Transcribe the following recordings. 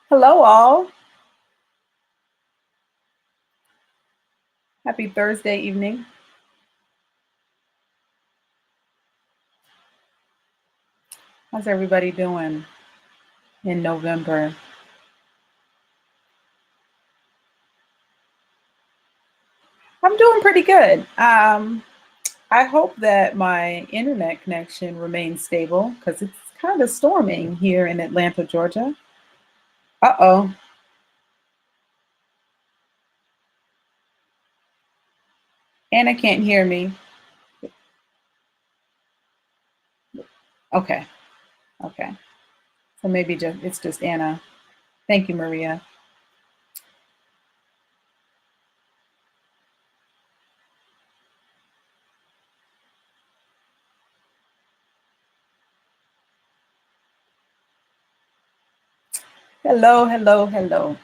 Hello, all. Happy Thursday evening. How's everybody doing in November? I'm doing pretty good. I hope that my internet connection remains stable because it's kind of storming here in Atlanta, Georgia. Uh-oh. Anna can't hear me. Okay. Okay. So maybe it's just Anna. Thank you, Maria. Hello, hello, hello.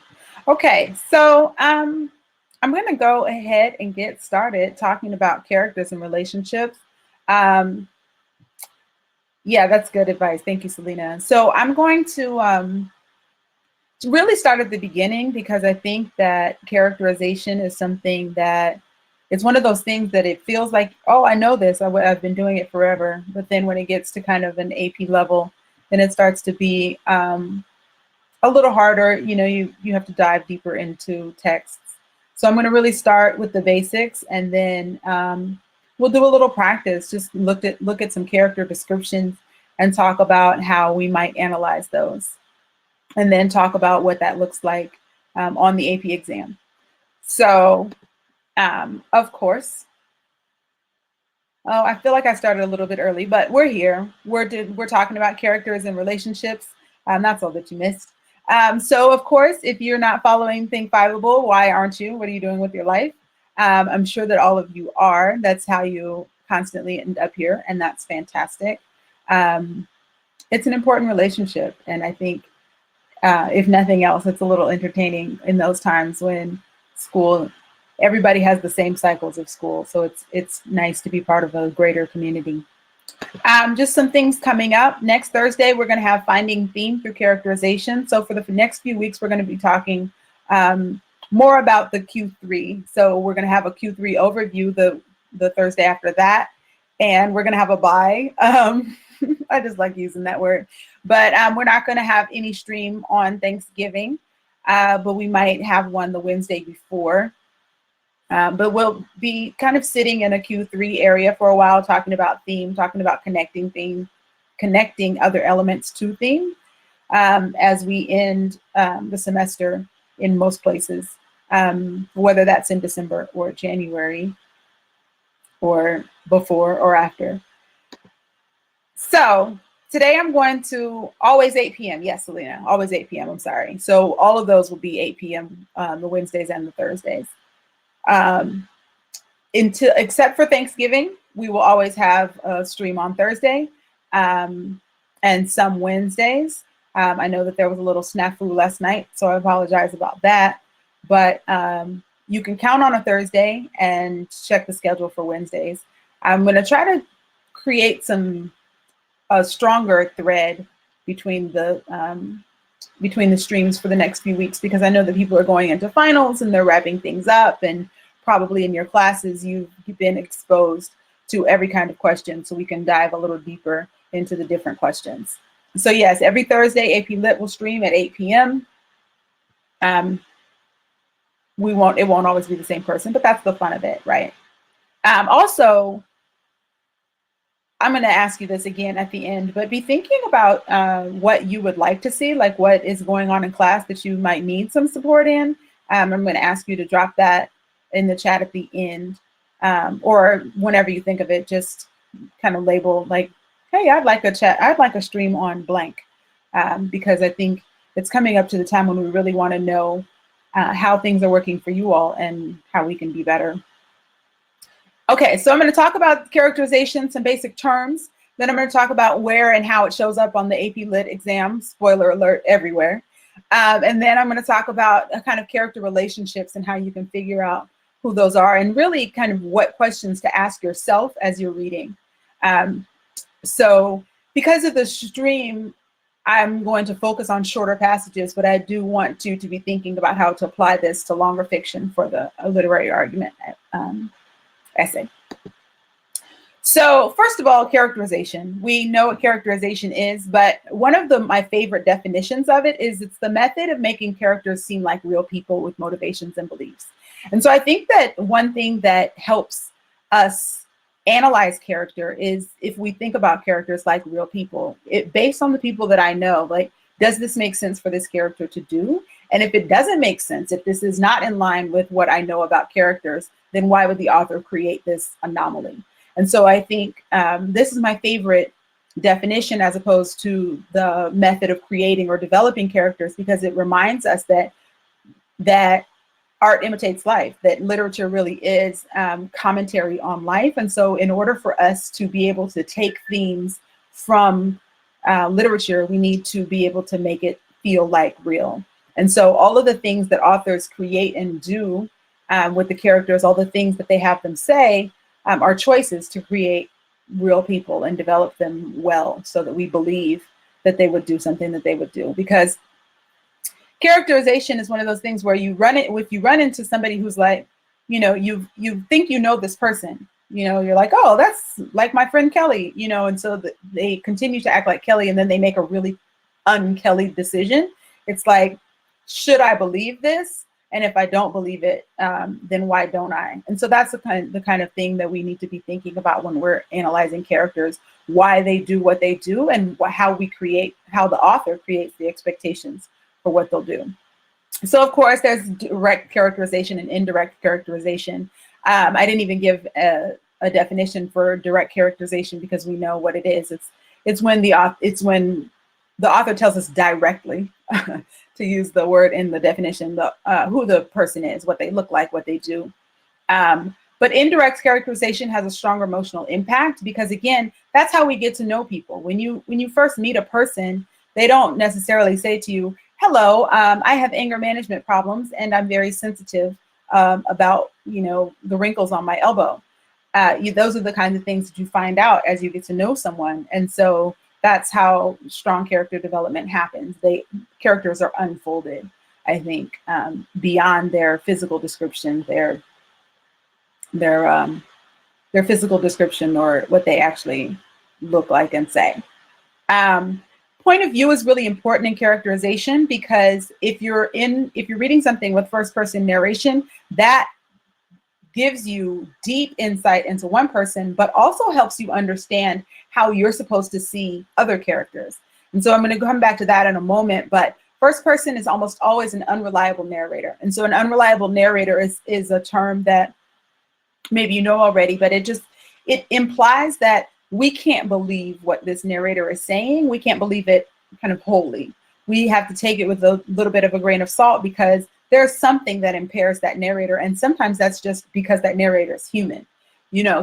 Okay, so I'm going to go ahead and get started talking about characters and relationships. Um, yeah, that's good advice. Thank you, Selena. So I'm going to really start at the beginning because I think that characterization is something that it's one of those things that it feels like, oh, I know this. I've been doing it forever. But then when it gets to kind of an AP level, then it starts to be a little harder. You have to dive deeper into texts. So I'm going to really start with the basics, and then we'll do a little practice. Just look at some character descriptions and talk about how we might analyze those, and then talk about what that looks like on the AP exam. So, of course, oh, I feel like I started a little bit early, but we're here. We're talking about characters and relationships. That's all that you missed. So, of course, if you're not following Think Fiveable, why aren't you? What are you doing with your life? I'm sure that all of you are. That's how you constantly end up here, and that's fantastic. Um, it's an important relationship, and I think, if nothing else, it's a little entertaining in those times when school everybody has the same cycles of school, so it's nice to be part of a greater community. Just some things coming up. Next Thursday, we're going to have finding theme through characterization. So for the next few weeks, we're going to be talking more about the Q3. So we're going to have a Q3 overview the Thursday after that, and we're going to have a bye. I just like using that word, but we're not going to have any stream on Thanksgiving, but we might have one the Wednesday before. But we'll be kind of sitting in a Q3 area for a while, talking about theme, talking about connecting other elements to theme as we end the semester in most places, whether that's in December or January or before or after. So today I'm going to always 8 p.m. Yes, Selena, always 8 p.m. I'm sorry. So all of those will be 8 p.m. The Wednesdays and the Thursdays. Except for Thanksgiving, we will always have a stream on Thursday and some Wednesdays. I know that there was a little snafu last night, so I apologize about that. But you can count on a Thursday and check the schedule for Wednesdays. I'm going to try to create a stronger thread between the streams for the next few weeks, because I know that people are going into finals and they're wrapping things up, and probably in your classes you've been exposed to every kind of question, so we can dive a little deeper into the different questions. So yes, every Thursday AP Lit will stream at 8 p.m. It won't always be the same person, but that's the fun of it, right? Also, I'm going to ask you this again at the end, but be thinking about what you would like to see, like what is going on in class that you might need some support in. I'm going to ask you to drop that in the chat at the end, or whenever you think of it, just kind of label like, hey, I'd like a stream on blank, because I think it's coming up to the time when we really want to know how things are working for you all and how we can be better. Okay, so I'm going to talk about characterization, some basic terms. Then I'm going to talk about where and how it shows up on the AP Lit exam. Spoiler alert, everywhere. And then I'm going to talk about a kind of character relationships and how you can figure out who those are, and really kind of what questions to ask yourself as you're reading. So because of the stream, I'm going to focus on shorter passages, but I do want you to be thinking about how to apply this to longer fiction for the literary argument essay. So first of all, characterization. We know what characterization is, but one of my favorite definitions of it is it's the method of making characters seem like real people with motivations and beliefs. And so I think that one thing that helps us analyze character is if we think about characters like real people, based on the people that I know, like, does this make sense for this character to do? And if it doesn't make sense, if this is not in line with what I know about characters, then why would the author create this anomaly? And so I think this is my favorite definition as opposed to the method of creating or developing characters, because it reminds us that art imitates life, that literature really is commentary on life. And so in order for us to be able to take themes from literature, we need to be able to make it feel like real. And so all of the things that authors create and do with the characters, all the things that they have them say, are choices to create real people and develop them well so that we believe that they would do something that they would do. Because characterization is one of those things where if you run into somebody who's like, you think you know this person, you're like, oh, that's like my friend Kelly, and so they continue to act like Kelly, and then they make a really un-Kelly decision. It's like, should I believe this? And if I don't believe it, then why don't I? And so that's the kind of thing that we need to be thinking about when we're analyzing characters, why they do what they do, and how the author creates the expectations for what they'll do. So of course, there's direct characterization and indirect characterization. I didn't even give a definition for direct characterization because we know what it is. It's when the author tells us directly, to use the word in the definition, who the person is, what they look like, what they do. But indirect characterization has a stronger emotional impact because, again, that's how we get to know people. When you first meet a person, they don't necessarily say to you, hello, I have anger management problems and I'm very sensitive about the wrinkles on my elbow. Those are the kinds of things that you find out as you get to know someone. And so that's how strong character development happens. Characters are unfolded, I think, beyond their physical description, their physical description or what they actually look like and say. Point of view is really important in characterization because if you're reading something with first person narration, that gives you deep insight into one person, but also helps you understand how you're supposed to see other characters. And so I'm going to come back to that in a moment, but first person is almost always an unreliable narrator. And so an unreliable narrator is a term that maybe you know already, but it implies that we can't believe what this narrator is saying. We can't believe it kind of wholly. We have to take it with a little bit of a grain of salt because there's something that impairs that narrator. And sometimes that's just because that narrator is human,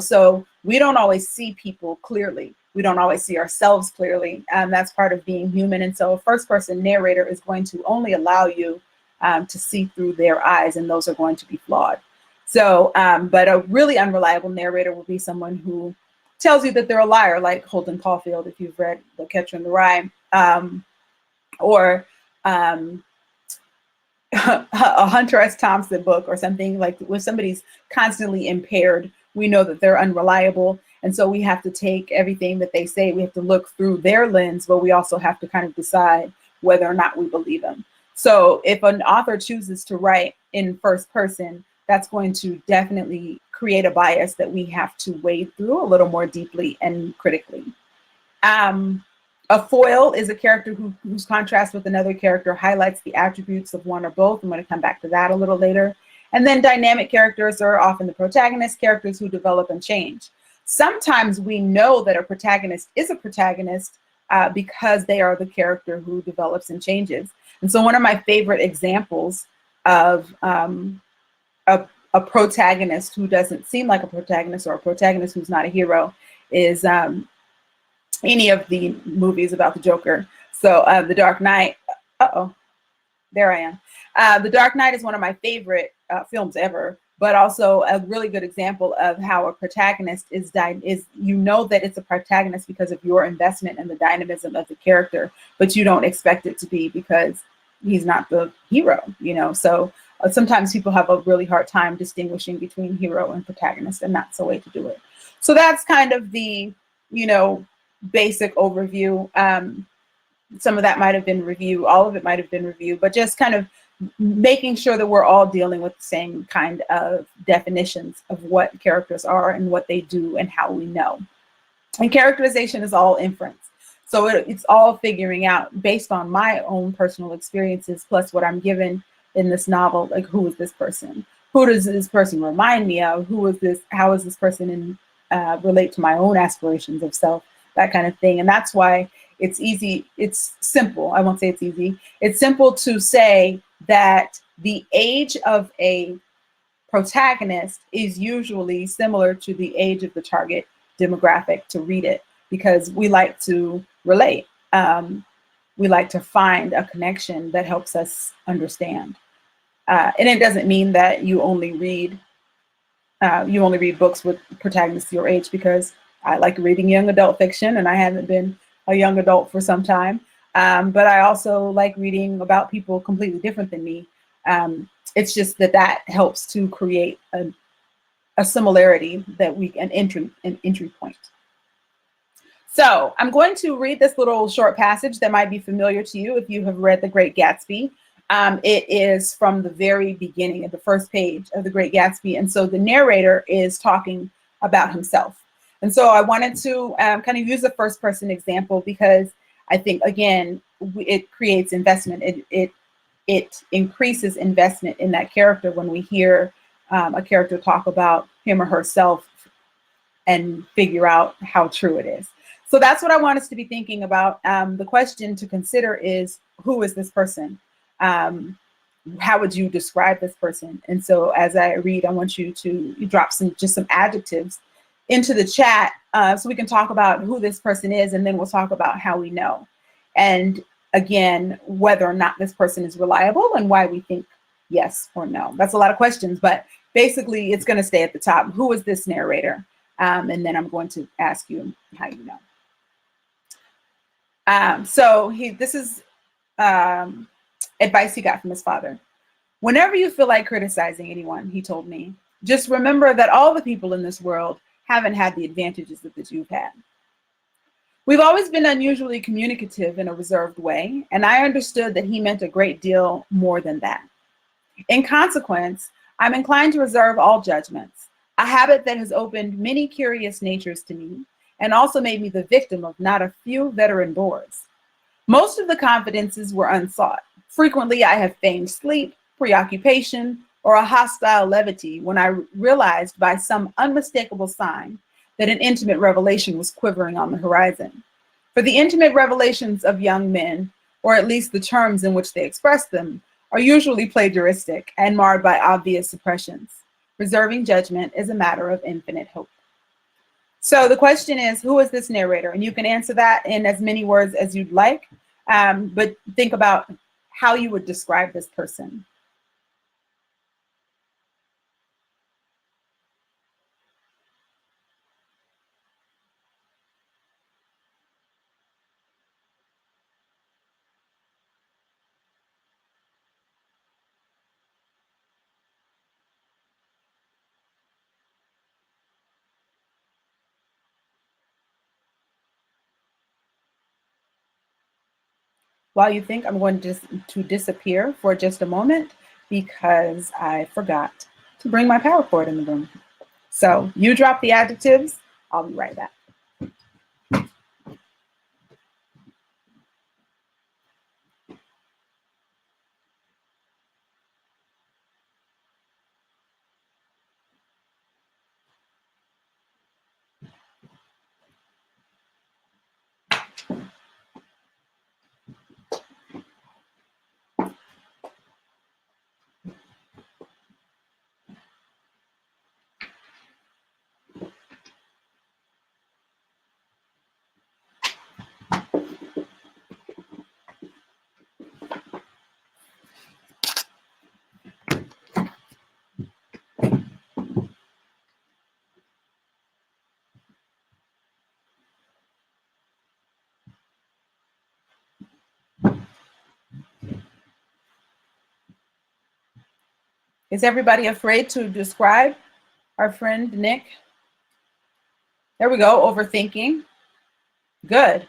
so we don't always see people clearly. We don't always see ourselves clearly. That's part of being human. And so a first person narrator is going to only allow you to see through their eyes, and those are going to be flawed. So, but a really unreliable narrator will be someone who tells you that they're a liar, like Holden Caulfield, if you've read The Catcher in the Rye, or a Hunter S. Thompson book or something. Like when somebody's constantly impaired, we know that they're unreliable. And so we have to take everything that they say, we have to look through their lens, but we also have to kind of decide whether or not we believe them. So if an author chooses to write in first person, that's going to definitely create a bias that we have to wade through a little more deeply and critically. A foil is a character whose contrast with another character highlights the attributes of one or both. I'm going to come back to that a little later. And then dynamic characters are often the protagonist, characters who develop and change. Sometimes we know that a protagonist is a protagonist because they are the character who develops and changes. And so one of my favorite examples of a protagonist who doesn't seem like a protagonist, or a protagonist who's not a hero, is any of the movies about the Joker. So The Dark Knight, there I am. The Dark Knight is one of my favorite films ever, but also a really good example of how a protagonist is you know that it's a protagonist because of your investment in the dynamism of the character, but you don't expect it to be because he's not the hero, you know. So sometimes people have a really hard time distinguishing between hero and protagonist, and that's the way to do it. So that's kind of the, you know, basic overview. Some of that might have been review, all of it might have been review, but just kind of making sure that we're all dealing with the same kind of definitions of what characters are and what they do and how we know. And characterization is all inference. So it's all figuring out based on my own personal experiences, plus what I'm given in this novel, like who is this person? Who does this person remind me of? Who is this? How is this person relate to my own aspirations of self? That kind of thing. And that's why it's easy. It's simple. I won't say it's easy. It's simple to say that the age of a protagonist is usually similar to the age of the target demographic to read it, because we like to relate. We like to find a connection that helps us understand. And it doesn't mean that you only read books with protagonists your age, because I like reading young adult fiction, and I haven't been a young adult for some time. But I also like reading about people completely different than me. It's just that helps to create a similarity that an entry point. So I'm going to read this little short passage that might be familiar to you if you have read The Great Gatsby. It is from the very beginning of the first page of The Great Gatsby. And so the narrator is talking about himself. And so I wanted to kind of use a first person example, because I think, again, it creates investment. It increases investment in that character when we hear a character talk about him or herself and figure out how true it is. So that's what I want us to be thinking about. The question to consider is, who is this person? How would you describe this person? And so as I read, I want you to drop some adjectives into the chat, so we can talk about who this person is, and then we'll talk about how we know. And again, whether or not this person is reliable and why we think yes or no. That's a lot of questions, but basically it's going to stay at the top. Who is this narrator? And then I'm going to ask you how you know. This is advice he got from his father. Whenever you feel like criticizing anyone, he told me, just remember that all the people in this world haven't had the advantages that you've had. We've always been unusually communicative in a reserved way, and I understood that he meant a great deal more than that. In consequence, I'm inclined to reserve all judgments, a habit that has opened many curious natures to me and also made me the victim of not a few veteran bores. Most of the confidences were unsought. Frequently, I have feigned sleep, preoccupation, or a hostile levity when I realized by some unmistakable sign that an intimate revelation was quivering on the horizon. For the intimate revelations of young men, or at least the terms in which they express them, are usually plagiaristic and marred by obvious suppressions. Reserving judgment is a matter of infinite hope. So the question is, who is this narrator? And you can answer that in as many words as you'd like, but think about how you would describe this person. While you think, I'm going to disappear for just a moment because I forgot to bring my power cord in the room. So you drop the adjectives, I'll be right back. Is everybody afraid to describe our friend Nick? There we go, overthinking. Good.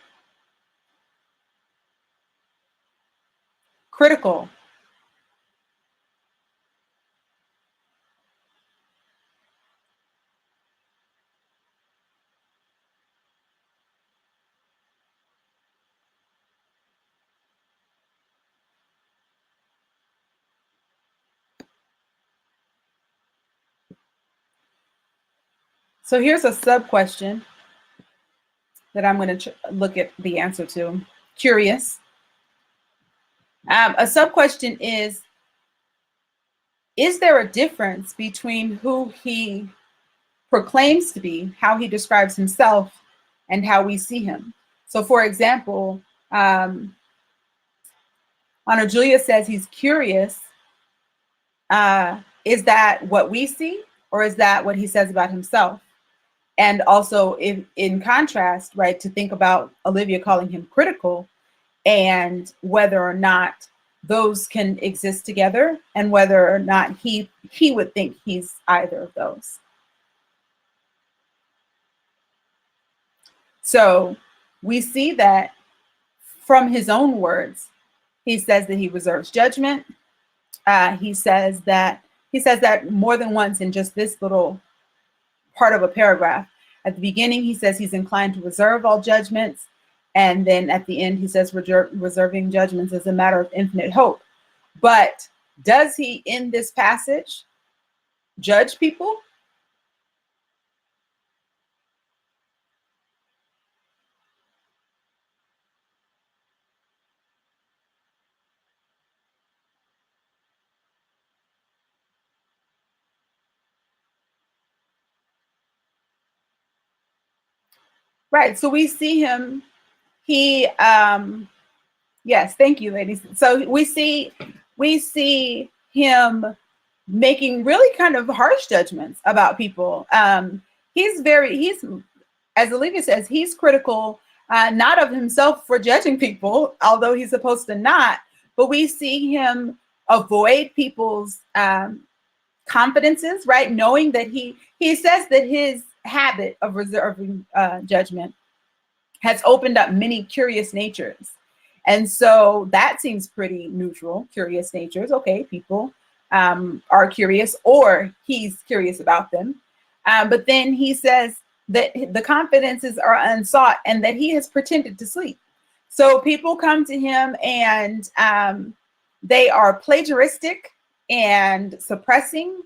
Critical. So here's a sub question that I'm going to look at the answer to. Curious. A sub question is there a difference between who he proclaims to be, how he describes himself, and how we see him? So for example, Ana Julia says he's curious. Is that what we see, or is that what he says about himself? And also, in contrast, right, to think about Olivia calling him critical, and whether or not those can exist together, and whether or not he would think he's either of those. So we see that from his own words, he says that he reserves judgment. He says that more than once in just this little part of a paragraph. At the beginning, he says he's inclined to reserve all judgments. And then at the end, he says reserving judgments is a matter of infinite hope. But does he, in this passage, judge people? Right. So we see him. Yes, thank you, ladies. So we see him making really kind of harsh judgments about people. He's as Olivia says, he's critical, not of himself for judging people, although he's supposed to not, but we see him avoid people's confidences, right? Knowing that he says that his habit of reserving judgment has opened up many curious natures. And so that seems pretty neutral. Curious natures. Okay, people are curious, or he's curious about them. But then he says that the confidences are unsought and that he has pretended to sleep. So people come to him and they are plagiaristic and suppressing.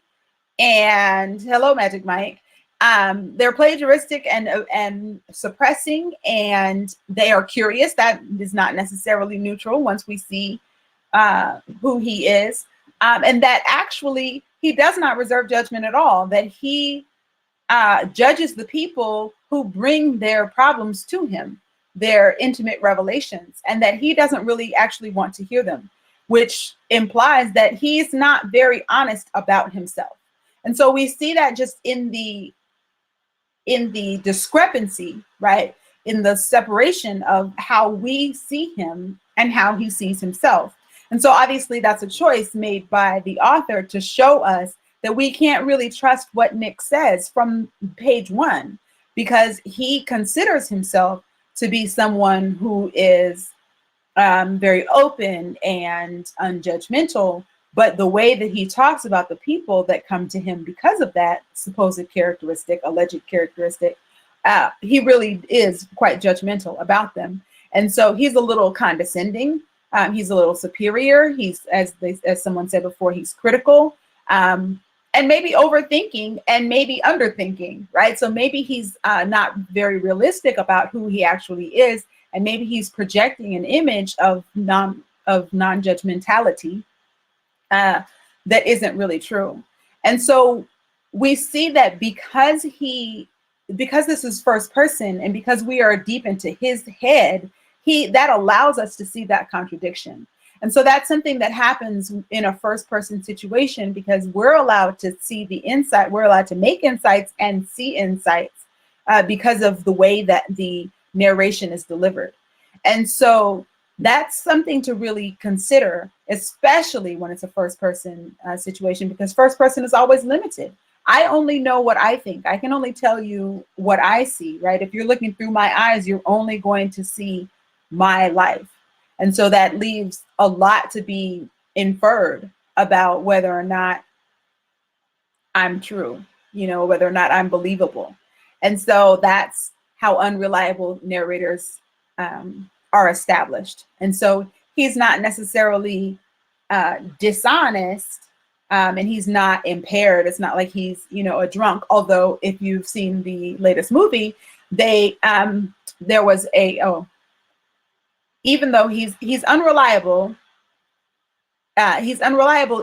And hello, Magic Mike. They're plagiaristic and suppressing, and they are curious. That is not necessarily neutral once we see who he is. And that actually he does not reserve judgment at all, that he judges the people who bring their problems to him, their intimate revelations, and that he doesn't really actually want to hear them, which implies that he's not very honest about himself. And so we see that just in the discrepancy, right? In the separation of how we see him and how he sees himself. And so obviously that's a choice made by the author to show us that we can't really trust what Nick says from page 1, because he considers himself to be someone who is very open and unjudgmental. But the way that he talks about the people that come to him because of that supposed characteristic, alleged characteristic, he really is quite judgmental about them. And so he's a little condescending. He's a little superior. He's, as someone said before, he's critical, and maybe overthinking and maybe underthinking, right? So maybe he's not very realistic about who he actually is. And maybe he's projecting an image of non-judgmentality that isn't really true. And so we see that because this is first person, and because we are deep into his head, that allows us to see that contradiction. And so that's something that happens in a first person situation, because we're allowed to see the insight, we're allowed to make insights and see insights because of the way that the narration is delivered. And so that's something to really consider. especially when it's a first person situation, because first person is always limited. I only know what I think. I can only tell you what I see, right? If you're looking through my eyes, you're only going to see my life. And so that leaves a lot to be inferred about whether or not I'm true, whether or not I'm believable. And so that's how unreliable narrators are established. And so he's not necessarily dishonest, and he's not impaired. It's not like he's, a drunk. Although if you've seen the latest movie, there was even though he's unreliable,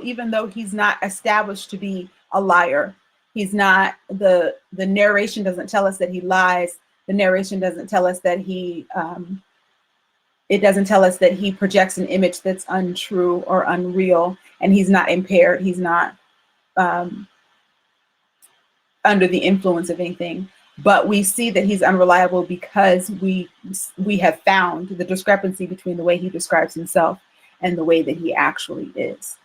even though he's not established to be a liar. He's not, the narration doesn't tell us that he lies. The narration doesn't tell us that it doesn't tell us that he projects an image that's untrue or unreal, and he's not impaired. He's not under the influence of anything. But we see that he's unreliable because we have found the discrepancy between the way he describes himself and the way that he actually is.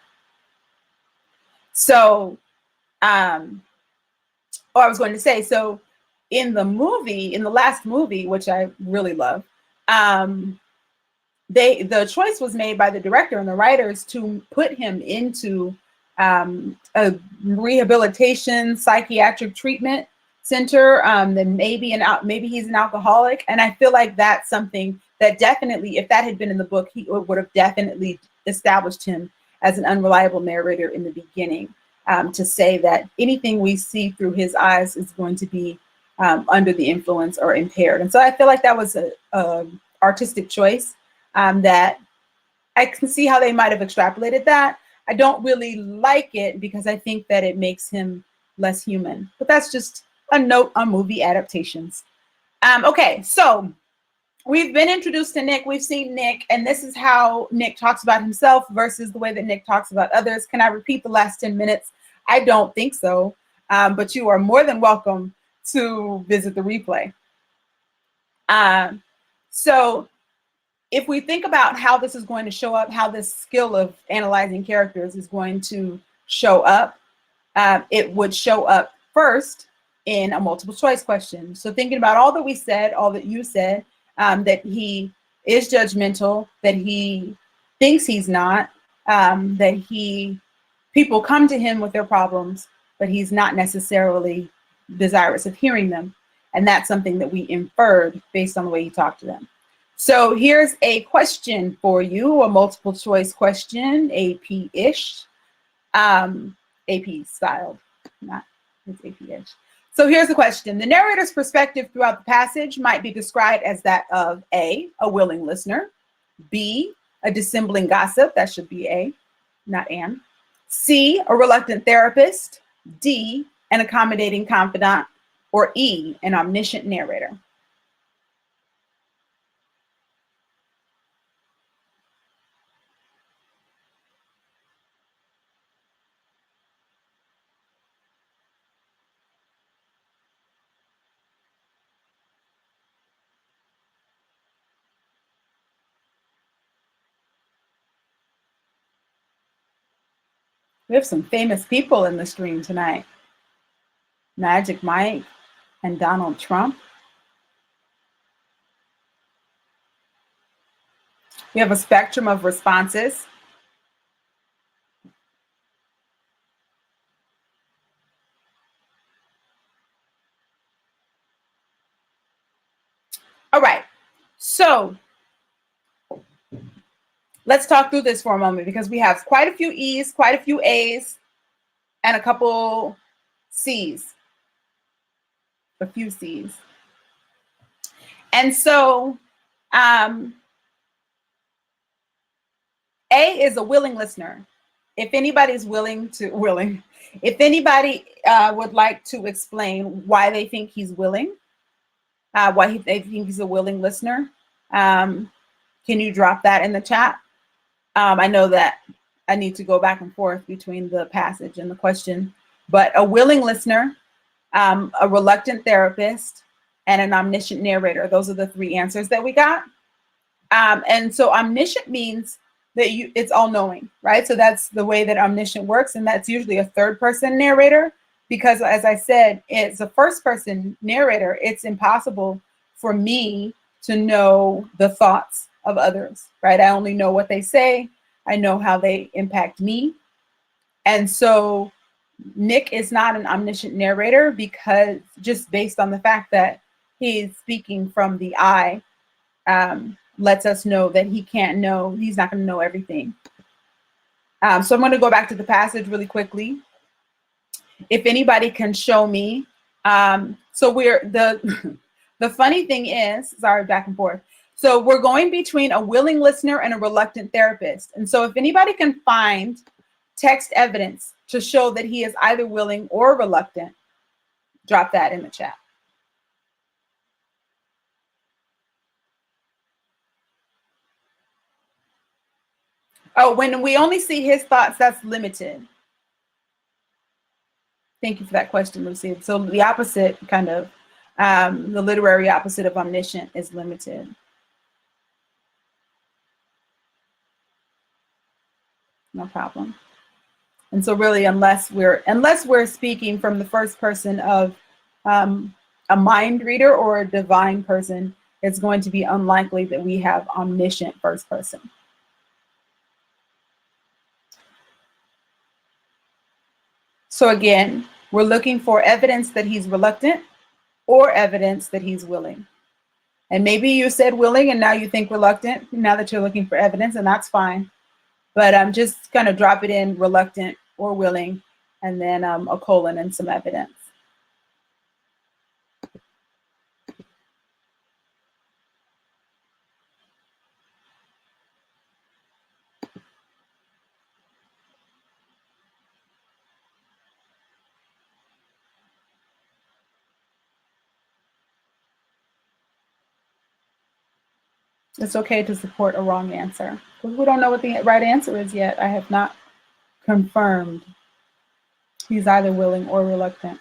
So, I was going to say, so in the last movie, which I really love, the choice was made by the director and the writers to put him into a rehabilitation psychiatric treatment center. Then maybe he's an alcoholic, and I feel like that's something that definitely, if that had been in the book, he would have definitely established him as an unreliable narrator in the beginning. To say that anything we see through his eyes is going to be under the influence or impaired. And so I feel like that was a artistic choice that I can see how they might have extrapolated that. I don't really like it because I think that it makes him less human. But that's just a note on movie adaptations. Okay, so we've been introduced to Nick. We've seen Nick, and this is how Nick talks about himself versus the way that Nick talks about others. Can I repeat the last 10 minutes? I don't think so, but you are more than welcome to visit the replay. So if we think about how this is going to show up, how this skill of analyzing characters is going to show up, it would show up first in a multiple choice question. So thinking about all that we said, all that you said, that he is judgmental, that he thinks he's not, that people come to him with their problems, but he's not necessarily desirous of hearing them. And that's something that we inferred based on the way he talked to them. So here's a question for you, a multiple choice question, AP-ish, AP styled, not it's AP-ish. So here's the question. The narrator's perspective throughout the passage might be described as that of A, a willing listener, B, a dissembling gossip, that should be A, not Anne, C, a reluctant therapist, D, an accommodating confidant, or E, an omniscient narrator. We have some famous people in the stream tonight. Magic Mike and Donald Trump. We have a spectrum of responses. All right, so let's talk through this for a moment because we have quite a few E's, quite a few A's, and a couple C's, a few C's. And so A is a willing listener. If anybody's if anybody would like to explain why they think he's willing, why they think he's a willing listener, can you drop that in the chat? I know that I need to go back and forth between the passage and the question, but a willing listener, a reluctant therapist, and an omniscient narrator. Those are the three answers that we got. And so omniscient means that it's all knowing, right? So that's the way that omniscient works, and that's usually a third person narrator, because as I said, it's a first person narrator. It's impossible for me to know the thoughts of others, right? I only know what they say. I know how they impact me. And so Nick is not an omniscient narrator, because just based on the fact that he's speaking from the I, lets us know that he can't know, he's not going to know everything. So I'm going to go back to the passage really quickly. If anybody can show me, so we're the funny thing is, sorry, back and forth. So we're going between a willing listener and a reluctant therapist. And so if anybody can find text evidence to show that he is either willing or reluctant, drop that in the chat. Oh, when we only see his thoughts, that's limited. Thank you for that question, Lucy. So the opposite, kind of, the literary opposite of omniscient is limited. No problem. And so really, unless we're speaking from the first person of a mind reader or a divine person, it's going to be unlikely that we have omniscient first person. So again, we're looking for evidence that he's reluctant or evidence that he's willing. And maybe you said willing and now you think reluctant, now that you're looking for evidence, and that's fine. But I'm just going to drop it in reluctant or willing, and then a colon and some evidence. It's okay to support a wrong answer, because we don't know what the right answer is yet. I have not confirmed he's either willing or reluctant.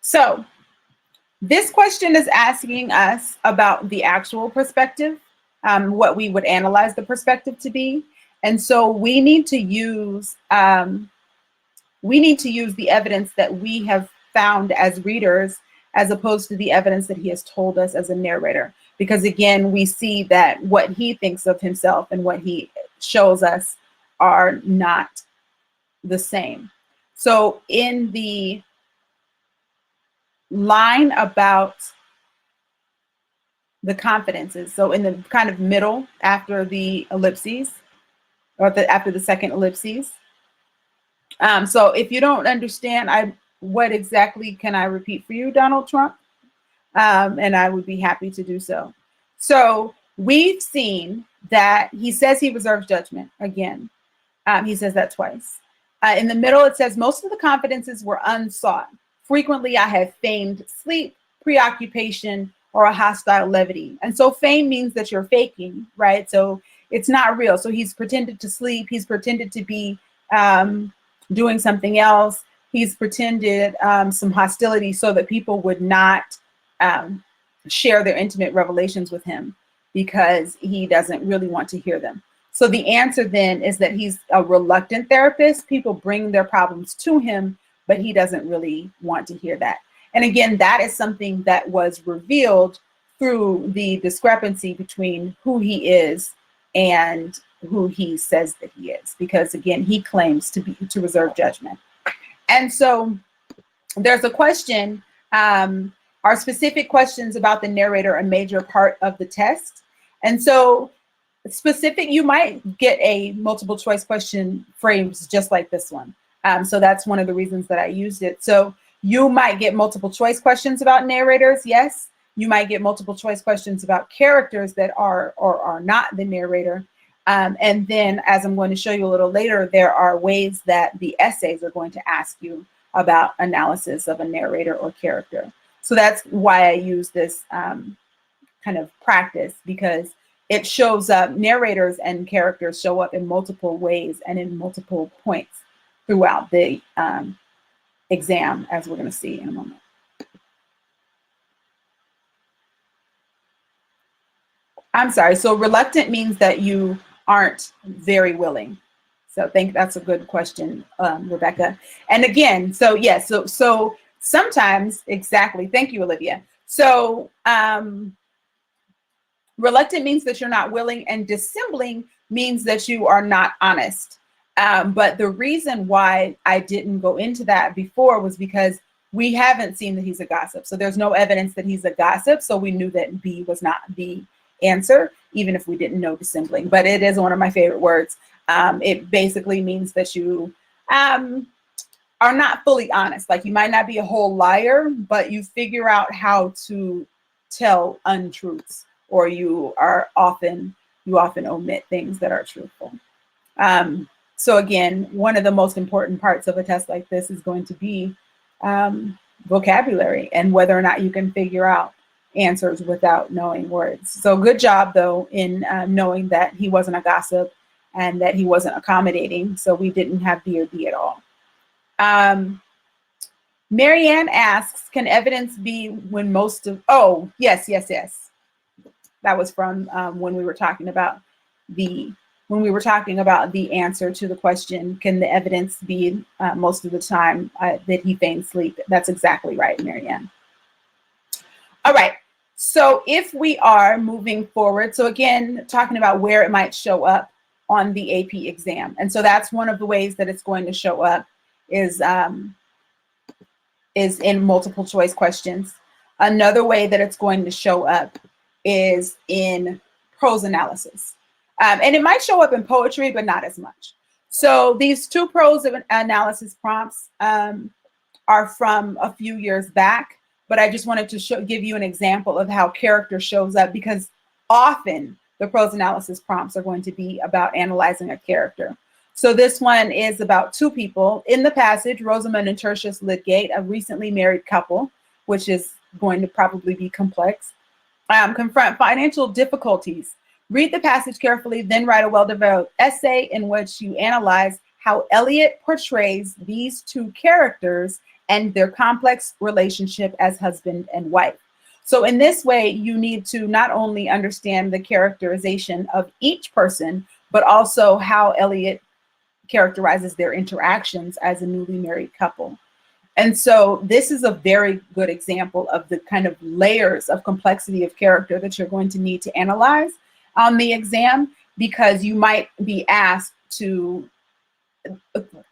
So this question is asking us about the actual perspective, what we would analyze the perspective to be. And so we need to use the evidence that we have found as readers, as opposed to the evidence that he has told us as a narrator. Because again, we see that what he thinks of himself and what he shows us are not the same. So in the line about the confidences, so in the kind of middle after the ellipses, or after the second ellipses. So if you don't understand, what exactly can I repeat for you, Donald Trump? And I would be happy to do so. So we've seen that he says he reserves judgment again. He says that twice. In the middle, it says most of the confidences were unsought. Frequently, I have feigned sleep, preoccupation, or a hostile levity. And so feign means that you're faking, right? So it's not real. So he's pretended to sleep. He's pretended to be doing something else. He's pretended some hostility so that people would not share their intimate revelations with him, because he doesn't really want to hear them. So the answer then is that he's a reluctant therapist. People bring their problems to him, but he doesn't really want to hear that. And again, that is something that was revealed through the discrepancy between who he is and who he says that he is, because again, he claims to reserve judgment. And so there's a question, are specific questions about the narrator a major part of the test? And so specific, you might get a multiple choice question frames just like this one. So that's one of the reasons that I used it. So you might get multiple choice questions about narrators, yes. You might get multiple choice questions about characters that are or are not the narrator. And then, as I'm going to show you a little later, there are ways that the essays are going to ask you about analysis of a narrator or character. So that's why I use this kind of practice, because it shows up, narrators and characters show up in multiple ways and in multiple points throughout the exam, as we're going to see in a moment. I'm sorry. So reluctant means that you aren't very willing. So I think that's a good question, Rebecca. And again, so yes, so sometimes, exactly. Thank you, Olivia. So reluctant means that you're not willing, and dissembling means that you are not honest. But the reason why I didn't go into that before was because we haven't seen that he's a gossip. So there's no evidence that he's a gossip. So we knew that B was not the answer, even if we didn't know dissembling. But it is one of my favorite words. It basically means that you are not fully honest. Like, you might not be a whole liar, but you figure out how to tell untruths, or you often omit things that are truthful. So again, one of the most important parts of a test like this is going to be vocabulary and whether or not you can figure out answers without knowing words. So good job, though, in knowing that he wasn't a gossip and that he wasn't accommodating. So we didn't have B or D at all. Marianne asks, can evidence be when most of, oh, yes. That was from when we were talking about the answer to the question, can the evidence be most of the time that he feigned sleep? That's exactly right, Marianne. All right, so if we are moving forward, so again, talking about where it might show up on the AP exam. And so that's one of the ways that it's going to show up is in multiple choice questions. Another way that it's going to show up is in prose analysis. And it might show up in poetry, but not as much. So these two prose analysis prompts are from a few years back, but I just wanted to give you an example of how character shows up, because often the prose analysis prompts are going to be about analyzing a character. So this one is about two people. In the passage, Rosamund and Tertius Lydgate, a recently married couple, which is going to probably be complex, confront financial difficulties. Read the passage carefully, then write a well-developed essay in which you analyze how Eliot portrays these two characters and their complex relationship as husband and wife. So in this way, you need to not only understand the characterization of each person, but also how Eliot characterizes their interactions as a newly married couple. And so this is a very good example of the kind of layers of complexity of character that you're going to need to analyze on the exam, because you might be asked to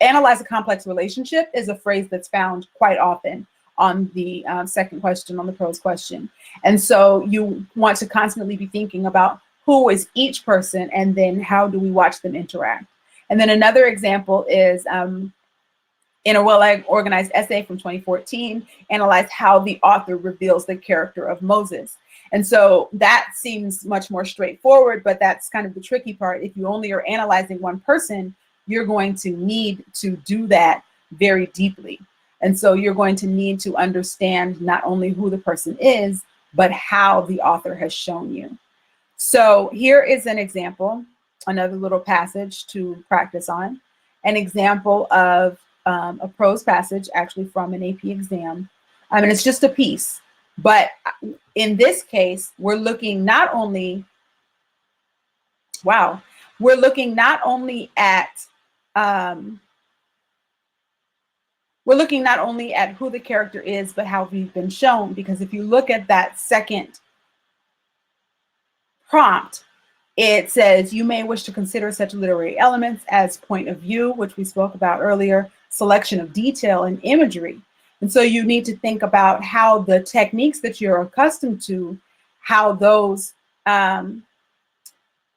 analyze a complex relationship is a phrase that's found quite often on the second question, on the prose question. And so you want to constantly be thinking about who is each person, and then how do we watch them interact. And then another example is in a well-organized essay from 2014, analyze how the author reveals the character of Moses. And so that seems much more straightforward, but that's kind of the tricky part. If you only are analyzing one person, you're going to need to do that very deeply. And so you're going to need to understand not only who the person is, but how the author has shown you. So here is an example, another little passage to practice on, an example of a prose passage actually from an AP exam. I mean, it's just a piece, but in this case, we're looking not only at who the character is, but how we've been shown. Because if you look at that second prompt, it says you may wish to consider such literary elements as point of view, which we spoke about earlier, selection of detail and imagery. And so you need to think about how the techniques that you're accustomed to, how those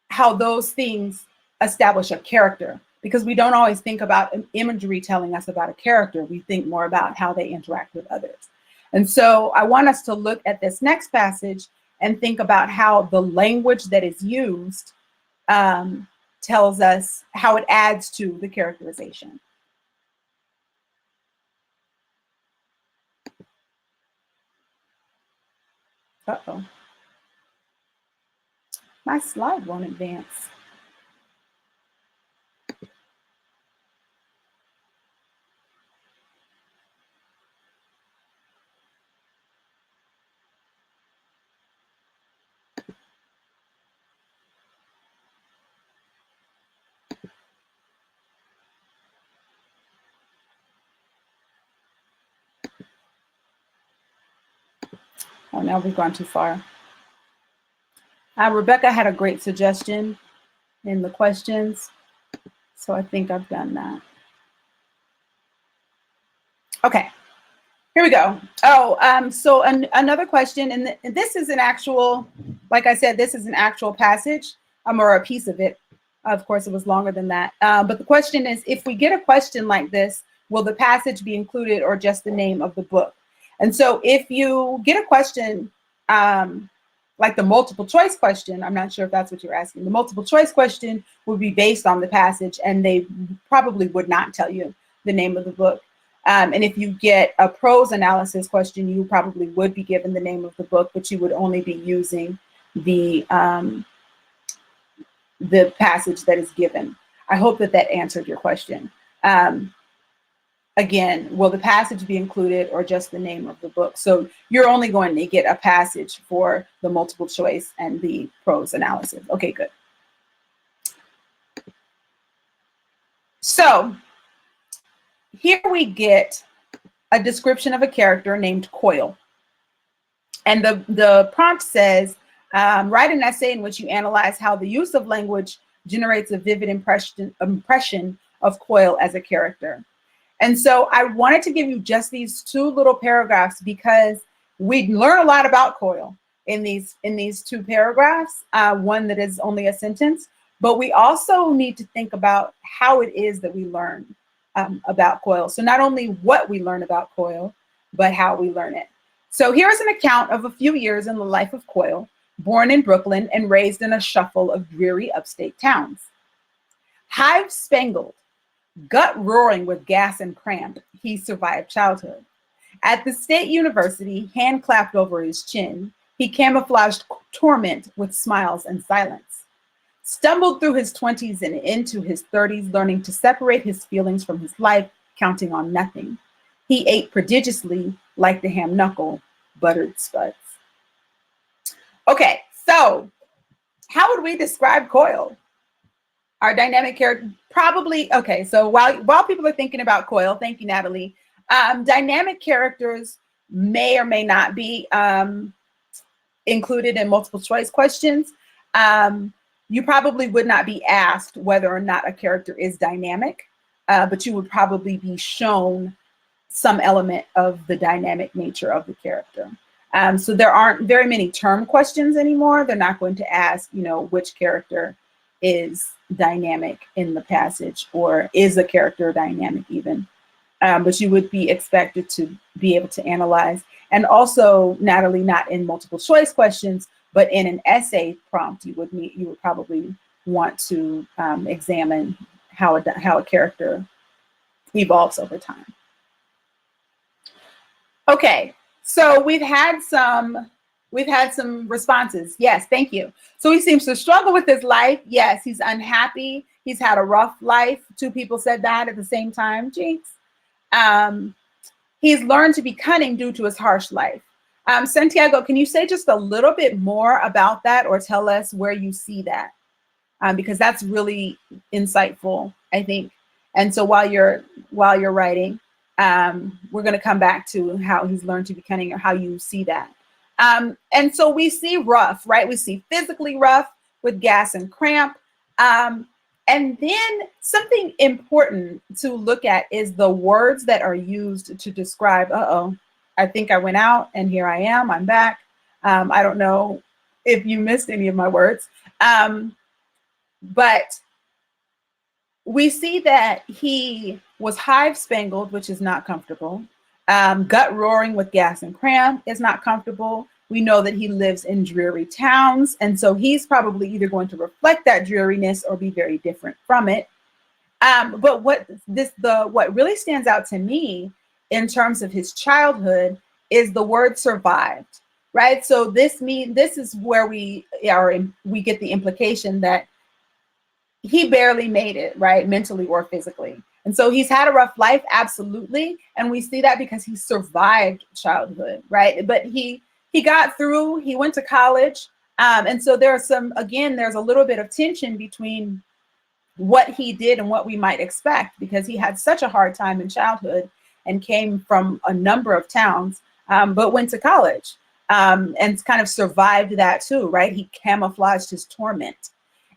how those things establish a character, because we don't always think about imagery telling us about a character. We think more about how they interact with others. And so I want us to look at this next passage and think about how the language that is used tells us how it adds to the characterization. Uh-oh. My slide won't advance. Oh, now we've gone too far. Rebecca had a great suggestion in the questions, so I think I've done that. Okay, here we go. Oh, so another question, and this is an actual, like I said, this is an actual passage, or a piece of it. Of course, it was longer than that. But the question is, if we get a question like this, will the passage be included or just the name of the book? And so if you get a question, like the multiple choice question, I'm not sure if that's what you're asking. The multiple choice question would be based on the passage, and they probably would not tell you the name of the book. And if you get a prose analysis question, you probably would be given the name of the book, but you would only be using the passage that is given. I hope that that answered your question. Again, will the passage be included or just the name of the book? So you're only going to get a passage for the multiple choice and the prose analysis. Okay, good. So here we get a description of a character named Coil. And the prompt says, write an essay in which you analyze how the use of language generates a vivid impression of Coil as a character. And so I wanted to give you just these two little paragraphs because we learn a lot about Coil in these two paragraphs, one that is only a sentence, but we also need to think about how it is that we learn about Coil. So not only what we learn about Coil, but how we learn it. So here's an account of a few years in the life of Coil, born in Brooklyn and raised in a shuffle of dreary upstate towns. Hive-spangled, gut-roaring with gas and cramp, he survived childhood. At the State University, hand clapped over his chin, he camouflaged torment with smiles and silence. Stumbled through his 20s and into his 30s, learning to separate his feelings from his life, counting on nothing. He ate prodigiously like the ham knuckle, buttered spuds. Okay, so how would we describe Coil? Our dynamic character, probably, okay, so while people are thinking about Coil, thank you, Natalie, dynamic characters may or may not be included in multiple choice questions. You probably would not be asked whether or not a character is dynamic, but you would probably be shown some element of the dynamic nature of the character. So there aren't very many term questions anymore. They're not going to ask, which character is dynamic in the passage, or is a character dynamic even. But you would be expected to be able to analyze. And also, Natalie, not in multiple choice questions, but in an essay prompt, you would probably want to examine how a character evolves over time. Okay, so we've had some responses. Yes, thank you. So he seems to struggle with his life. Yes, he's unhappy. He's had a rough life. Two people said that at the same time. Jinx. He's learned to be cunning due to his harsh life. Santiago, can you say just a little bit more about that, or tell us where you see that? Because that's really insightful, I think. And so while you're writing, we're going to come back to how he's learned to be cunning, or how you see that. And so we see rough, right? We see physically rough with gas and cramp. And then something important to look at is the words that are used to describe, I think I went out and here I am, I'm back. I don't know if you missed any of my words. But we see that he was hive spangled, which is not comfortable. Gut roaring with gas and cramp is not comfortable. We know that he lives in dreary towns. And so he's probably either going to reflect that dreariness or be very different from it. But what really stands out to me in terms of his childhood is the word survived, right? So this is where we get the implication that he barely made it, right? Mentally or physically. And so he's had a rough life, absolutely. And we see that because he survived childhood, right? But he got through, he went to college. And so there's a little bit of tension between what he did and what we might expect, because he had such a hard time in childhood and came from a number of towns, but went to college and kind of survived that too, right? He camouflaged his torment.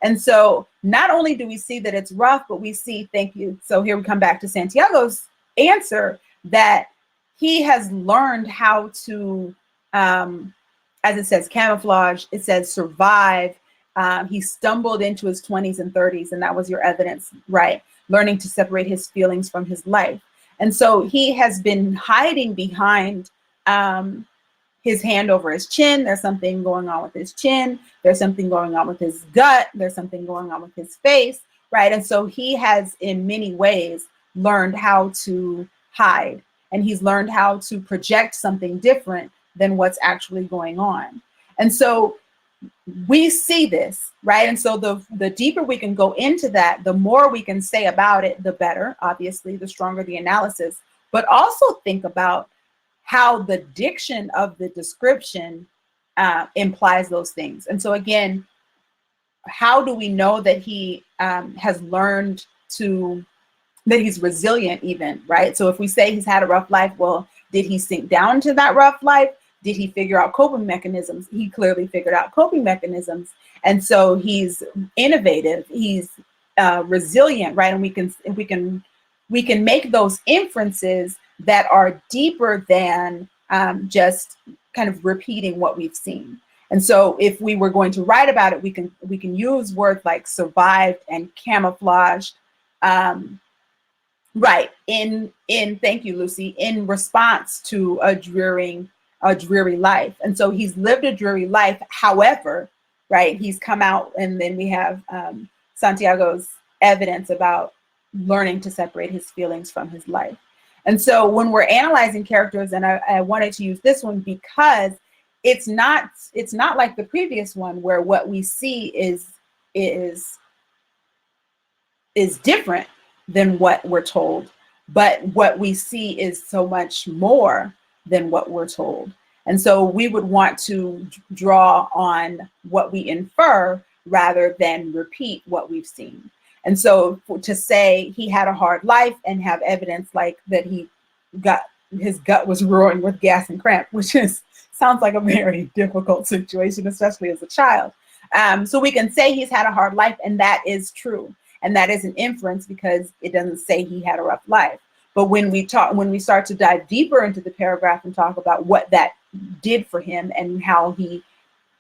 And so not only do we see that it's rough, but we see, thank you. So here we come back to Santiago's answer, that he has learned how to, as it says, camouflage, it says survive. He stumbled into his 20s and 30s, and that was your evidence, right? Learning to separate his feelings from his life. And so he has been hiding behind his hand over his chin. There's something going on with his chin. There's something going on with his gut. There's something going on with his face, right? And so he has, in many ways, learned how to hide, and he's learned how to project something different than what's actually going on. And so we see this, right? And so the deeper we can go into that, the more we can say about it, the better. Obviously, the stronger the analysis, but also think about how the diction of the description implies those things. And so again, how do we know that he has learned that he's resilient even, right? So if we say he's had a rough life, well, did he sink down to that rough life? Did he figure out coping mechanisms? He clearly figured out coping mechanisms. And so he's innovative, he's resilient, right? And we can make those inferences that are deeper than just kind of repeating what we've seen. And so if we were going to write about it, we can use words like survived and camouflaged, right, in thank you, Lucy, in response to a dreary life. And so he's lived a dreary life. However, right, he's come out, and then we have Santiago's evidence about learning to separate his feelings from his life. And so when we're analyzing characters, and I wanted to use this one because it's not like the previous one where what we see is different than what we're told, but what we see is so much more than what we're told. And so we would want to draw on what we infer rather than repeat what we've seen. And so to say he had a hard life and have evidence like that his gut was roaring with gas and cramp, which sounds like a very difficult situation, especially as a child. So we can say he's had a hard life, and that is true. And that is an inference because it doesn't say he had a rough life. But when we start to dive deeper into the paragraph and talk about what that did for him and how he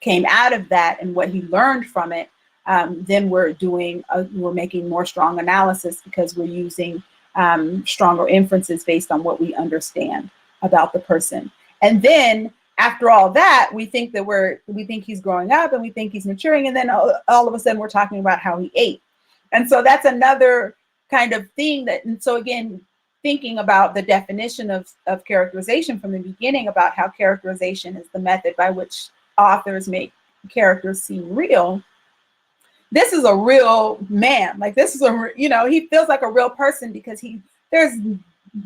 came out of that and what he learned from it, then we're making more strong analysis because we're using stronger inferences based on what we understand about the person. And then after all that, we think he's growing up and we think he's maturing, and then all of a sudden we're talking about how he ate. And so that's another kind of thing and so again, thinking about the definition of characterization from the beginning, about how characterization is the method by which authors make characters seem real. This is a real man. Like this is he feels like a real person because there's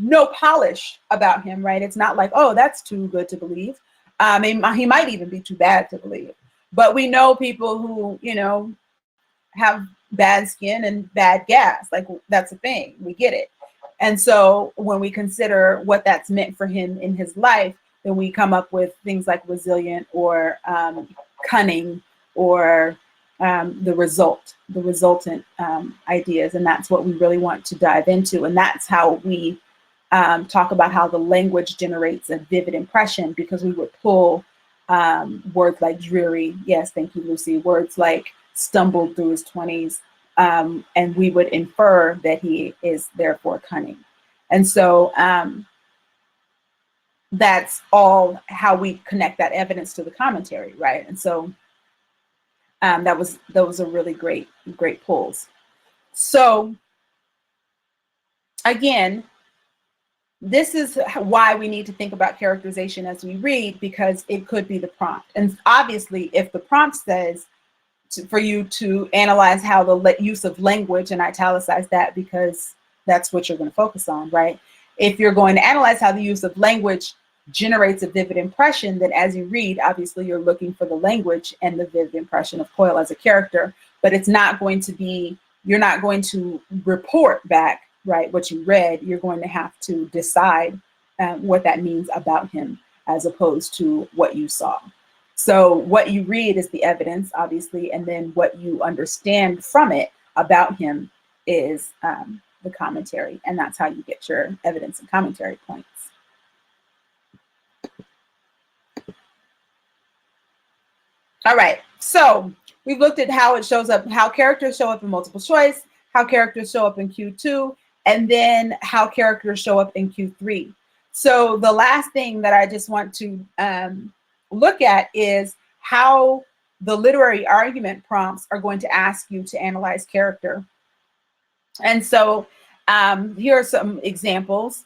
no polish about him, right? It's not like, oh, that's too good to believe. He might even be too bad to believe. But we know people who, have bad skin and bad gas. Like that's a thing. We get it. And so when we consider what that's meant for him in his life, then we come up with things like resilient or cunning or the resultant ideas. And that's what we really want to dive into. And that's how we talk about how the language generates a vivid impression, because we would pull words like dreary. Yes, thank you, Lucy. Words like stumbled through his 20s, and we would infer that he is therefore cunning. And so that's all how we connect that evidence to the commentary, right? And so those are really great pulls. So again, this is why we need to think about characterization as we read, because it could be the prompt. And obviously, if the prompt says for you to analyze how the use of language, and italicize that because that's what you're going to focus on, right? If you're going to analyze how the use of language generates a vivid impression, then as you read, obviously you're looking for the language and the vivid impression of Coyle as a character, but it's not going to be, you're not going to report back, right, what you read. You're going to have to decide what that means about him as opposed to what you saw. So what you read is the evidence, obviously, and then what you understand from it about him is the commentary, and that's how you get your evidence and commentary points. All right, so we've looked at how it shows up, how characters show up in multiple choice, how characters show up in Q2, and then how characters show up in Q3. So the last thing that I just want to look at is how the literary argument prompts are going to ask you to analyze character. And so here are some examples.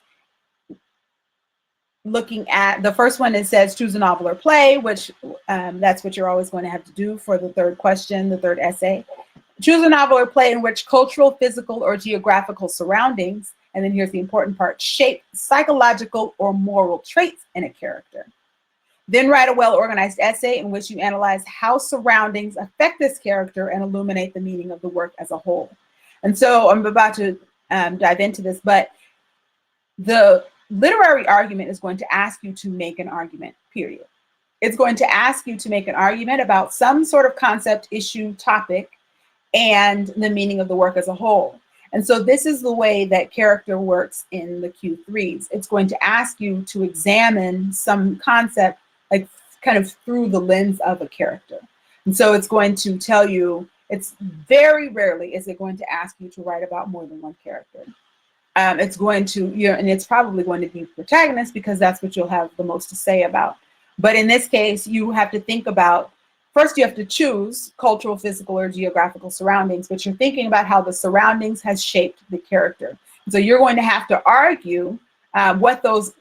Looking at the first one, it says choose a novel or play, which that's what you're always going to have to do for the third question, the third essay. Choose a novel or play in which cultural, physical, or geographical surroundings, and then here's the important part, shape psychological or moral traits in a character. Then write a well-organized essay in which you analyze how surroundings affect this character and illuminate the meaning of the work as a whole. And so I'm about to dive into this, but the literary argument is going to ask you to make an argument, period. It's going to ask you to make an argument about some sort of concept, issue, topic, and the meaning of the work as a whole. And so this is the way that character works in the Q3s. It's going to ask you to examine some concept, like kind of through the lens of a character. And so it's going to tell you, it's very rarely is it going to ask you to write about more than one character. It's going to, and it's probably going to be protagonist because that's what you'll have the most to say about. But in this case, you have to think about, first you have to choose cultural, physical, or geographical surroundings, but you're thinking about how the surroundings has shaped the character. So you're going to have to argue what those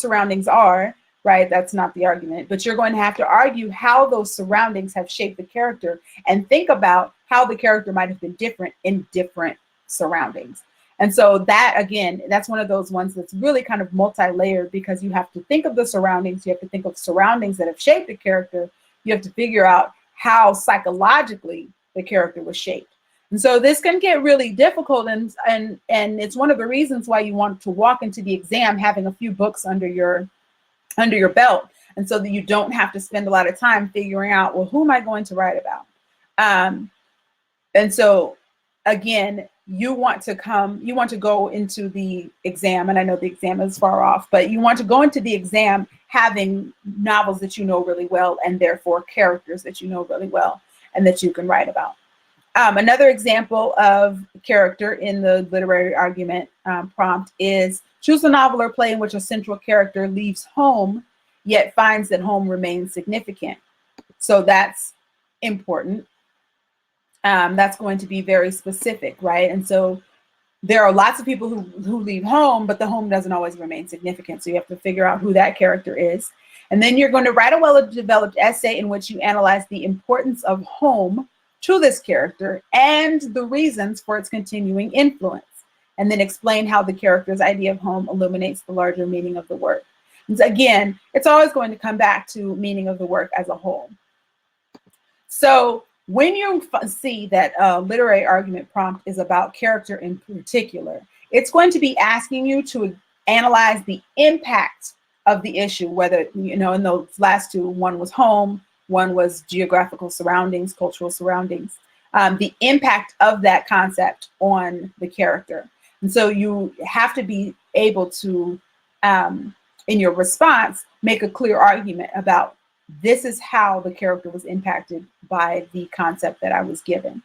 surroundings are, right? That's not the argument, but you're going to have to argue how those surroundings have shaped the character and think about how the character might have been different in different surroundings. And so that, again, that's one of those ones that's really kind of multi-layered because you have to think of the surroundings. You have to think of surroundings that have shaped the character. You have to figure out how psychologically the character was shaped. And so this can get really difficult. And it's one of the reasons why you want to walk into the exam having a few books under your belt. And so that you don't have to spend a lot of time figuring out, well, who am I going to write about? And so, again, you want to go into the exam, and I know the exam is far off, but you want to go into the exam having novels that you know really well, and therefore characters that you know really well and that you can write about. Another example of character in the literary argument prompt is choose a novel or play in which a central character leaves home, yet finds that home remains significant. So that's important. That's going to be very specific, right? And so there are lots of people who leave home, but the home doesn't always remain significant. So you have to figure out who that character is. And then you're going to write a well-developed essay in which you analyze the importance of home to this character and the reasons for its continuing influence. And then explain how the character's idea of home illuminates the larger meaning of the work. And so again, it's always going to come back to meaning of the work as a whole. So when you see that a literary argument prompt is about character in particular, it's going to be asking you to analyze the impact of the issue, whether, in those last two, one was home, one was geographical surroundings, cultural surroundings, the impact of that concept on the character. And so you have to be able to, in your response, make a clear argument about this is how the character was impacted by the concept that I was given.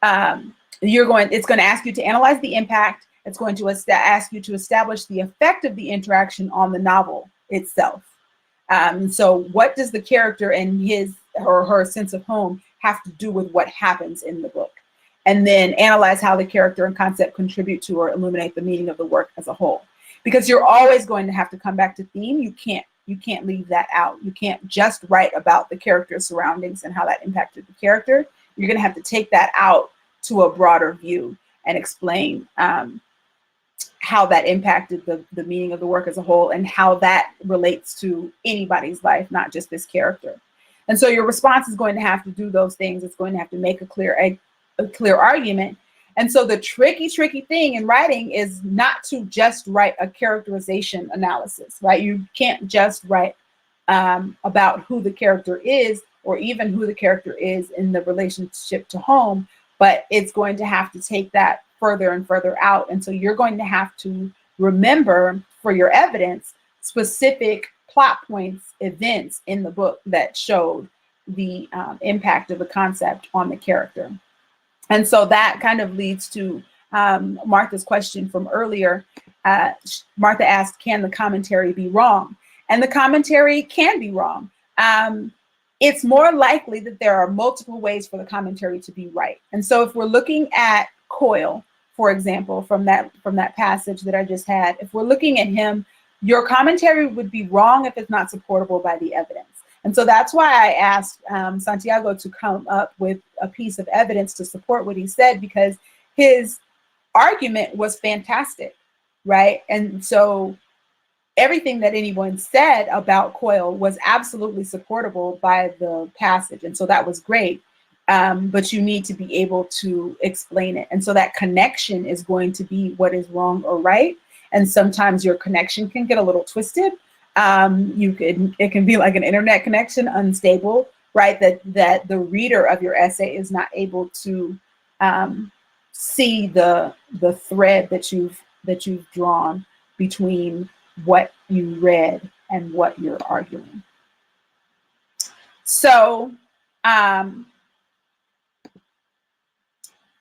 It's going to ask you to analyze the impact. It's going to ask you to establish the effect of the interaction on the novel itself. So what does the character and his or her sense of home have to do with what happens in the book? And then analyze how the character and concept contribute to or illuminate the meaning of the work as a whole. Because you're always going to have to come back to theme. You can't leave that out. You can't just write about the character's surroundings and how that impacted the character. You're going to have to take that out to a broader view and explain how that impacted the meaning of the work as a whole and how that relates to anybody's life, not just this character. And so your response is going to have to do those things. It's going to have to make a clear argument. And so the tricky thing in writing is not to just write a characterization analysis, right? You can't just write about who the character is or even who the character is in the relationship to home, but it's going to have to take that further and further out. And so you're going to have to remember for your evidence specific plot points, events in the book that showed the impact of the concept on the character. And so that kind of leads to Martha's question from earlier. Martha asked, can the commentary be wrong? And the commentary can be wrong. It's more likely that there are multiple ways for the commentary to be right. And so if we're looking at Coyle, for example, from that passage that I just had, if we're looking at him, your commentary would be wrong if it's not supportable by the evidence. And so that's why I asked Santiago to come up with a piece of evidence to support what he said, because his argument was fantastic, right? And so everything that anyone said about Coyle was absolutely supportable by the passage. And so that was great. But you need to be able to explain it. And so that connection is going to be what is wrong or right. And sometimes your connection can get a little twisted. It can be like an internet connection, unstable, right? That the reader of your essay is not able to see the thread that you've drawn between what you read and what you're arguing. So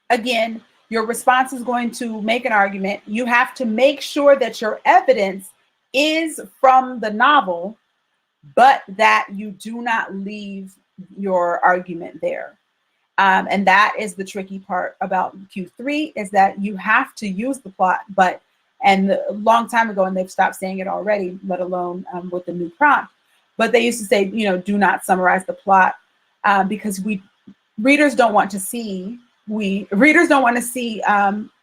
again, your response is going to make an argument. You have to make sure that your evidence is from the novel, but that you do not leave your argument there. And that is the tricky part about Q3, is that you have to use the plot, and a long time ago, and they've stopped saying it already, let alone with the new prompt, but they used to say, do not summarize the plot because readers don't want to see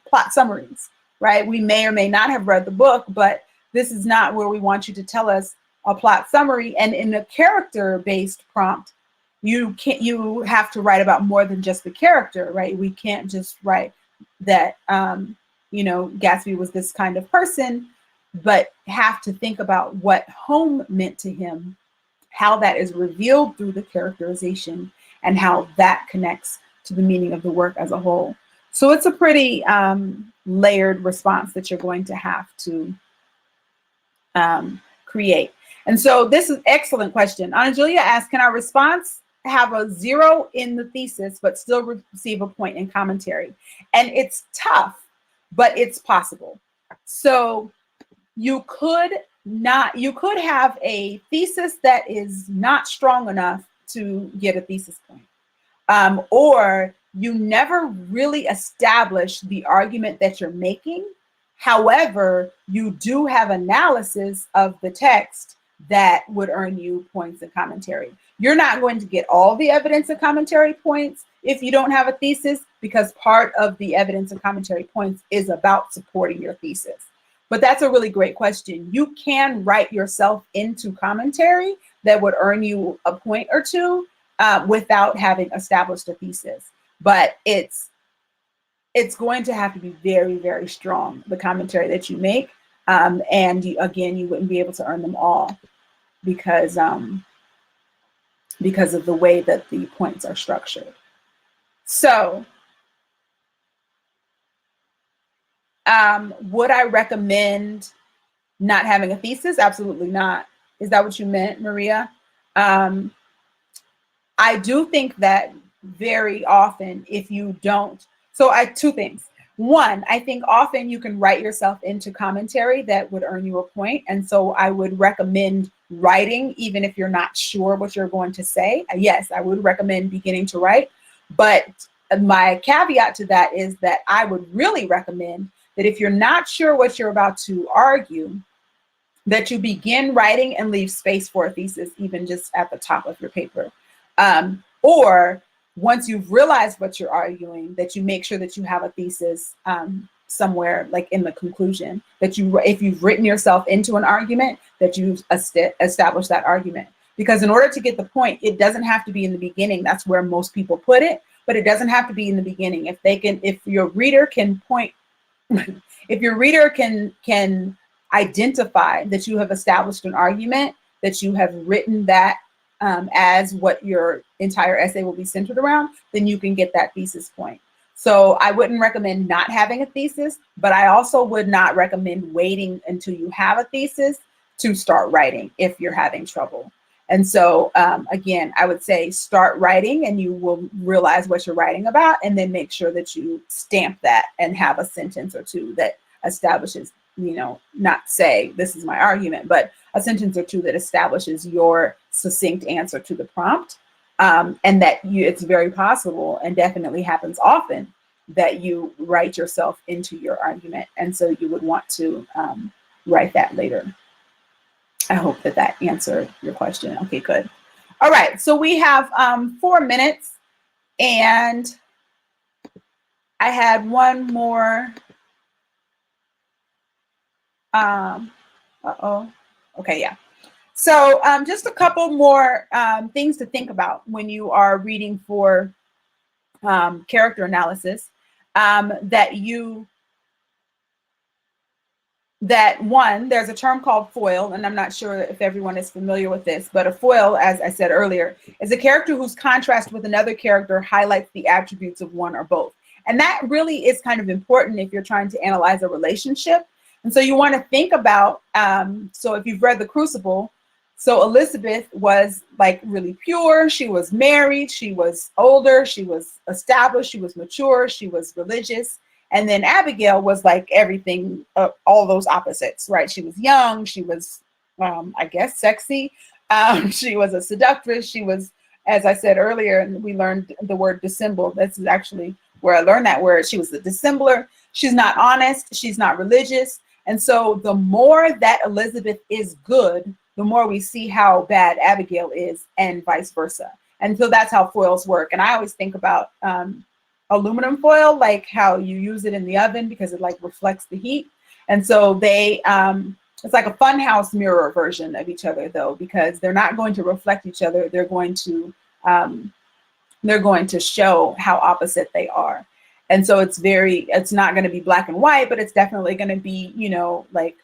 plot summaries, right? We may or may not have read the book, but this is not where we want you to tell us a plot summary. And in a character-based prompt, you have to write about more than just the character, right? We can't just write that Gatsby was this kind of person, but have to think about what home meant to him, how that is revealed through the characterization, and how that connects to the meaning of the work as a whole. So it's a pretty layered response that you're going to have to create. And so this is an excellent question. Ana Julia asked, can our response have a 0 in the thesis, but still receive a point in commentary? And it's tough, but it's possible. So you could have a thesis that is not strong enough to get a thesis point. Or you never really establish the argument that you're making. However, you do have analysis of the text that would earn you points in commentary. You're not going to get all the evidence and commentary points if you don't have a thesis, because part of the evidence and commentary points is about supporting your thesis. But that's a really great question. You can write yourself into commentary that would earn you a point or two without having established a thesis. But it's going to have to be very, very strong, the commentary that you make. And you wouldn't be able to earn them all because of the way that the points are structured. So would I recommend not having a thesis? Absolutely not. Is that what you meant, Maria? Um, I do think that very often, if you don't, so two things. One, I think often you can write yourself into commentary that would earn you a point. And so I would recommend writing, even if you're not sure what you're going to say. Yes, I would recommend beginning to write. But my caveat to that is that I would really recommend that if you're not sure what you're about to argue, that you begin writing and leave space for a thesis, even just at the top of your paper. Or once you've realized what you're arguing, that you make sure that you have a thesis somewhere, like in the conclusion, that you, if you've written yourself into an argument, that you've established that argument. Because in order to get the point, it doesn't have to be in the beginning. That's where most people put it, but it doesn't have to be in the beginning. If they can, if your reader can point, if your reader can identify that you have established an argument, that you have written that as what your entire essay will be centered around, then you can get that thesis point. So I wouldn't recommend not having a thesis, but I also would not recommend waiting until you have a thesis to start writing if you're having trouble. And so again, I would say start writing and you will realize what you're writing about, and then make sure that you stamp that and have a sentence or two that establishes, you know, not say this is my argument, but a sentence or two that establishes your succinct answer to the prompt. And that it's very possible, and definitely happens often, that you write yourself into your argument. And so you would want to write that later. I hope that that answered your question. Okay, good. All right, so we have 4 minutes, and I had one more. Okay, yeah. So just a couple more things to think about when you are reading for character analysis. That one, there's a term called foil, and I'm not sure if everyone is familiar with this, but a foil, as I said earlier, is a character whose contrast with another character highlights the attributes of one or both. And that really is kind of important if you're trying to analyze a relationship. And so you want to think about, so if you've read The Crucible, so Elizabeth was like really pure, she was married, she was older, she was established, she was mature, she was religious. And then Abigail was like everything, all those opposites, right? She was young, she was, I guess, sexy. She was a seductress. She was, as I said earlier, and we learned the word dissemble. This is actually where I learned that word. She was a dissembler. She's not honest. She's not religious. And so the more that Elizabeth is good, the more we see how bad Abigail is, and vice versa. And so that's how foils work. And I always think about aluminum foil, like how you use it in the oven because it like reflects the heat. And so they, it's like a funhouse mirror version of each other though, because they're not going to reflect each other. They're going to show how opposite they are. And so it's not going to be black and white, but it's definitely going to be, you know, like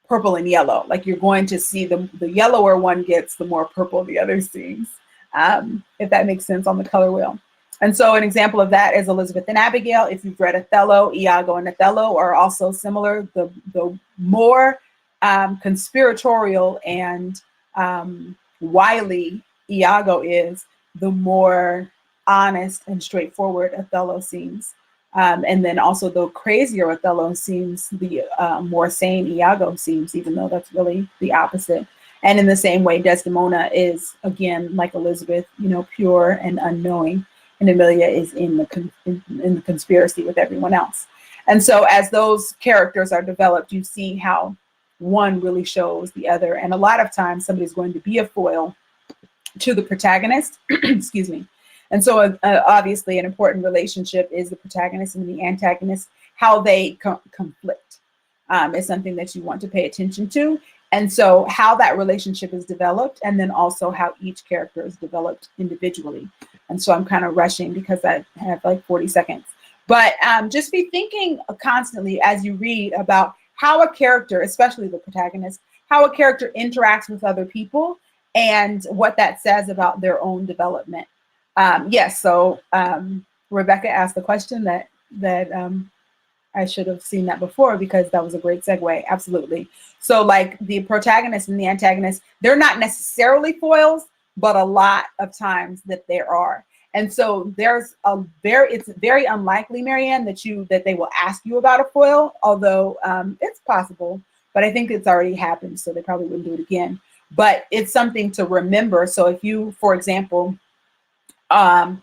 purple and yellow. Like you're going to see the yellower one gets, the more purple the other sees, if that makes sense on the color wheel. And so an example of that is Elizabeth and Abigail. If you've read Othello, Iago and Othello are also similar. The more conspiratorial and wily Iago is, the more honest and straightforward Othello seems. And then also the crazier Othello seems, the more sane Iago seems, even though that's really the opposite. And in the same way, Desdemona is, again, like Elizabeth, you know, pure and unknowing. And Emilia is in the conspiracy with everyone else. And so as those characters are developed, you see how one really shows the other. And a lot of times somebody's going to be a foil to the protagonist, excuse me. And so obviously an important relationship is the protagonist and the antagonist. How they conflict is something that you want to pay attention to. And so how that relationship is developed, and then also how each character is developed individually. And so I'm kind of rushing because I have like 40 seconds. But just be thinking constantly as you read about how a character, especially the protagonist, how a character interacts with other people and what that says about their own development. Yes, so Rebecca asked the question that I should have seen that before because that was a great segue. Absolutely. So like the protagonist and the antagonist, they're not necessarily foils, but a lot of times that there are. And so it's very unlikely, Marianne, that they will ask you about a foil, although it's possible, but I think it's already happened, so they probably wouldn't do it again. But it's something to remember. So if you, for example, um,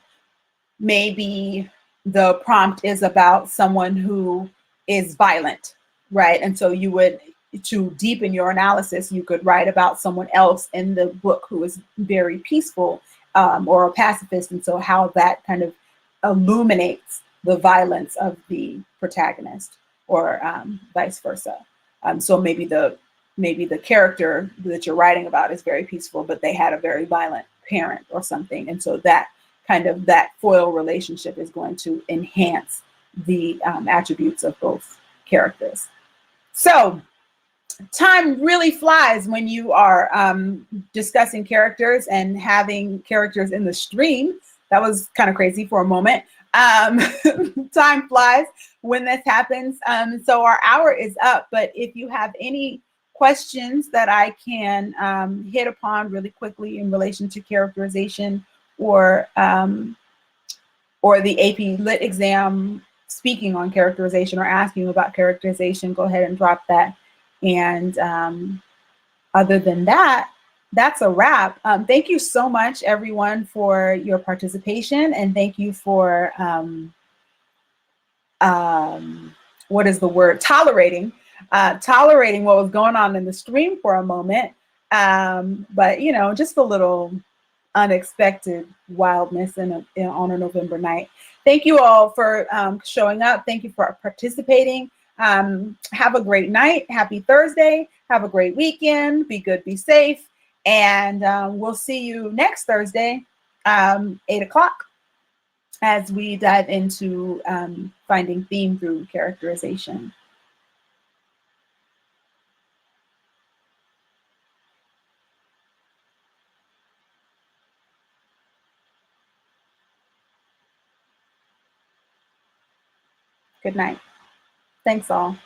maybe the prompt is about someone who is violent, right? And so you would, to deepen your analysis, you could write about someone else in the book who is very peaceful, or a pacifist. And so how that kind of illuminates the violence of the protagonist, or vice versa. So maybe the character that you're writing about is very peaceful, but they had a very violent parent or something. And so that foil relationship is going to enhance the attributes of both characters. So time really flies when you are discussing characters and having characters in the stream. That was kind of crazy for a moment. Time flies when this happens. So our hour is up, but if you have any questions that I can hit upon really quickly in relation to characterization, or the AP Lit exam speaking on characterization or asking about characterization, go ahead and drop that. And other than that, that's a wrap. Thank you so much, everyone, for your participation. And thank you for, what is the word? Tolerating what was going on in the stream for a moment. But, just a little unexpected wildness on a November night. Thank you all for showing up. Thank you for participating. Have a great night. Happy Thursday. Have a great weekend. Be good, be safe. And we'll see you next Thursday, 8:00, as we dive into finding theme through characterization. Good night. Thanks all.